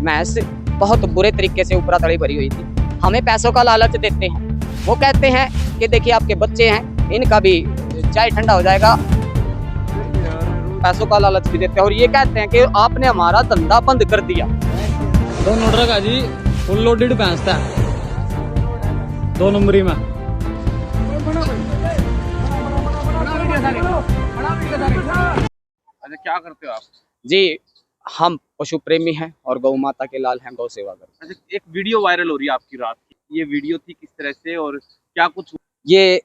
भैंस बहुत बुरे तरीके से ऊपरा तली भरी हुई थी। हमें पैसों का लालच देते हैं। वो कहते हैं कि देखिए आपके बच्चे हैं, इनका भी चाय ठंडा हो जाएगा। पैसों का लालच भी देते हैं और ये कहते हैं कि आपने हमारा धंधा बंद कर दिया। 2 नोट का जी फुल लोडेड भैंस था 2 नंबरी में। अच्छा, क्या करते हो आप? जी, हम पशु प्रेमी हैं और गौ माता के लाल हैं, गौ सेवा करते हैं। अच्छा, एक वीडियो वायरल हो रही है आपकी रात की, ये वीडियो थी किस तरह से और क्या कुछ? ये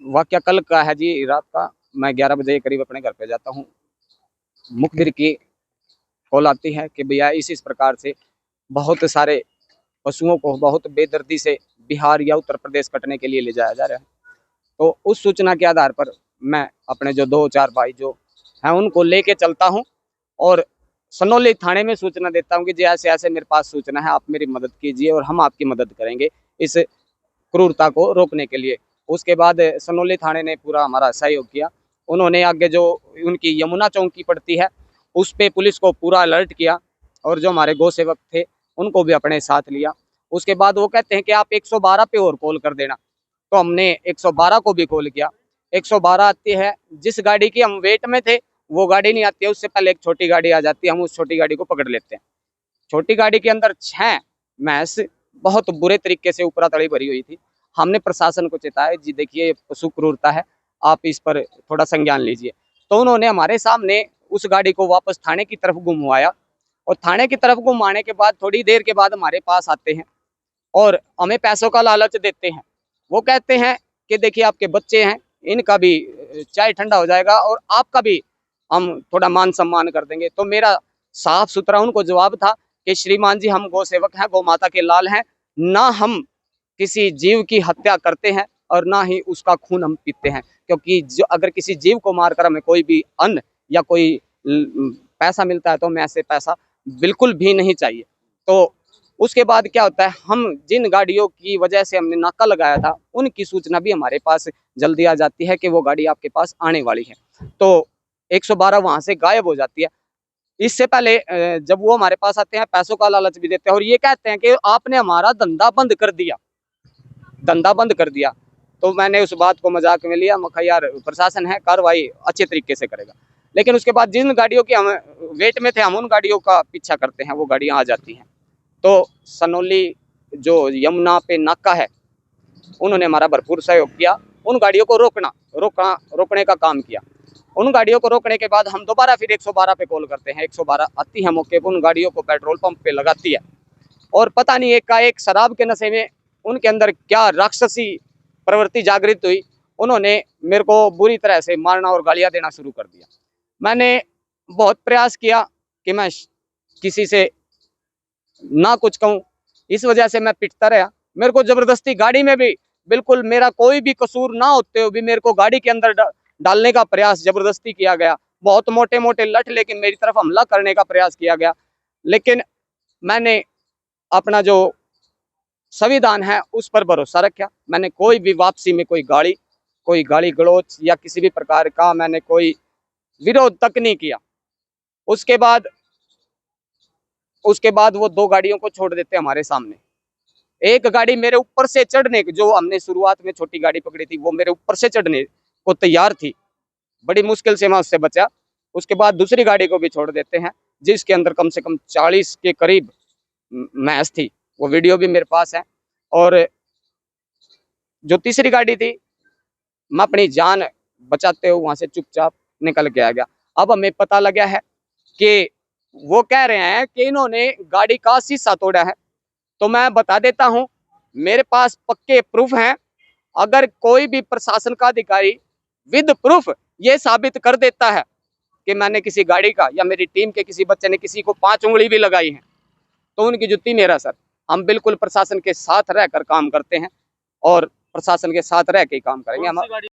वाकया कल का है जी, रात का। मैं 11 बजे के करीब अपने घर पे जाता हूँ। मुखबिर की कॉल आती है कि भैया इस प्रकार से बहुत सारे पशुओं को बहुत बेदर्दी से बिहार या उत्तर प्रदेश कटने के लिए ले जाया जा रहा है। तो उस सूचना के आधार पर मैं अपने जो 2-4 भाई जो हैं उनको लेके चलता हूँ और सनौली थाने में सूचना देता हूँ कि जी ऐसे ऐसे मेरे पास सूचना है, आप मेरी मदद कीजिए और हम आपकी मदद करेंगे इस क्रूरता को रोकने के लिए। उसके बाद सनौली थाने ने पूरा हमारा सहयोग किया। उन्होंने आगे जो उनकी यमुना चौकी पड़ती है उस पे पुलिस को पूरा अलर्ट किया और जो हमारे गौ सेवक थे उनको भी अपने साथ लिया। उसके बाद वो कहते हैं कि आप 112 पे और कॉल कर देना। तो हमने 112 को भी कॉल किया। 112 आती है, जिस गाड़ी की हम वेट में थे वो गाड़ी नहीं आती है, उससे पहले एक छोटी गाड़ी आ जाती है, हम उस छोटी गाड़ी को पकड़ लेते हैं। छोटी गाड़ी के अंदर 6 भैंस बहुत बुरे तरीके से ऊपरा तली भरी हुई थी। हमने प्रशासन को चेताया, जी देखिए पशु क्रूरता है, आप इस पर थोड़ा संज्ञान लीजिए। तो उन्होंने हमारे सामने उस गाड़ी को वापस थाने की तरफ घुमवाया और थाने की तरफ घुमाने के बाद थोड़ी देर के बाद हमारे पास आते हैं और हमें पैसों का लालच देते हैं। वो कहते हैं कि देखिए आपके बच्चे हैं, इनका भी चाय ठंडा हो जाएगा और आपका भी हम थोड़ा मान सम्मान कर देंगे। तो मेरा साफ सुथरा उनको जवाब था कि श्रीमान जी, हम गौ सेवक हैं, गौ माता के लाल हैं, ना हम किसी जीव की हत्या करते हैं और ना ही उसका खून हम पीते हैं। क्योंकि जो अगर किसी जीव को मारकर हमें कोई भी अन्न या कोई पैसा मिलता है तो हमें ऐसे पैसा बिल्कुल भी नहीं चाहिए। तो उसके बाद क्या होता है, हम जिन गाड़ियों की वजह से हमने नाका लगाया था उनकी सूचना भी हमारे पास जल्दी आ जाती है कि वो गाड़ी आपके पास आने वाली है। तो 112 वहां से गायब हो जाती है। इससे पहले जब वो हमारे पास आते हैं पैसों का लालच भी देते हैं और ये कहते हैं कि आपने हमारा धंधा बंद कर दिया, धंधा बंद कर दिया। तो मैंने उस बात को मजाक में लिया, मैं कहा यार प्रशासन है, कार्रवाई अच्छे तरीके से करेगा। लेकिन उसके बाद जिन गाड़ियों की हम वेट में थे हम उन गाड़ियों का पीछा करते हैं, वो गाड़ियां आ जाती हैं। तो सनौली जो यमुना पे नाका है उन्होंने हमारा भरपूर सहयोग किया, उन गाड़ियों को रोकने का काम किया। उन गाड़ियों को रोकने के बाद हम दोबारा फिर 112 पे कॉल करते हैं। 112 आती है मौके पर, उन गाड़ियों को पेट्रोल पंप पे लगाती है और पता नहीं एकाएक शराब के नशे में उनके अंदर क्या राक्षसी प्रवृत्ति जागृत हुई, उन्होंने मेरे को बुरी तरह से मारना और गालियां देना शुरू कर दिया। मैंने बहुत प्रयास किया कि मैं किसी से ना कुछ कहूँ, इस वजह से मैं पिटता रहा। मेरे को जबरदस्ती गाड़ी में भी, बिल्कुल मेरा कोई भी कसूर ना होते हुए भी मेरे को गाड़ी के अंदर डालने का प्रयास जबरदस्ती किया गया। बहुत मोटे मोटे लठ लेकिन मेरी तरफ हमला करने का प्रयास किया गया। लेकिन मैंने अपना जो संविधान है उस पर भरोसा रखा। मैंने कोई भी वापसी में कोई गाली गलौच या किसी भी प्रकार का मैंने कोई विरोध तक नहीं किया। उसके बाद वो 2 गाड़ियों को छोड़ देते हमारे सामने। एक गाड़ी मेरे ऊपर से चढ़ने, जो हमने शुरुआत में छोटी गाड़ी पकड़ी थी वो मेरे ऊपर से चढ़ने को तैयार थी, बड़ी मुश्किल से मैं उससे बचा। उसके बाद दूसरी गाड़ी को भी छोड़ देते हैं जिसके अंदर कम से कम 40 के करीब भैंस थी, वो वीडियो भी मेरे पास है। और जो तीसरी गाड़ी थी, मैं अपनी जान बचाते हुए वहां से चुपचाप निकल के आ गया। अब हमें पता लगा है कि वो कह रहे हैं कि इन्होंने गाड़ी का शीशा तोड़ा है। तो मैं बता देता हूं, मेरे पास पक्के प्रूफ हैं। अगर कोई भी प्रशासन का अधिकारी विद प्रूफ ये साबित कर देता है कि मैंने किसी गाड़ी का या मेरी टीम के किसी बच्चे ने किसी को 5 उंगली भी लगाई है तो उनकी जुत्ती मेरा सर। हम बिल्कुल प्रशासन के साथ रहकर काम करते हैं और प्रशासन के साथ रह के काम करेंगे हम।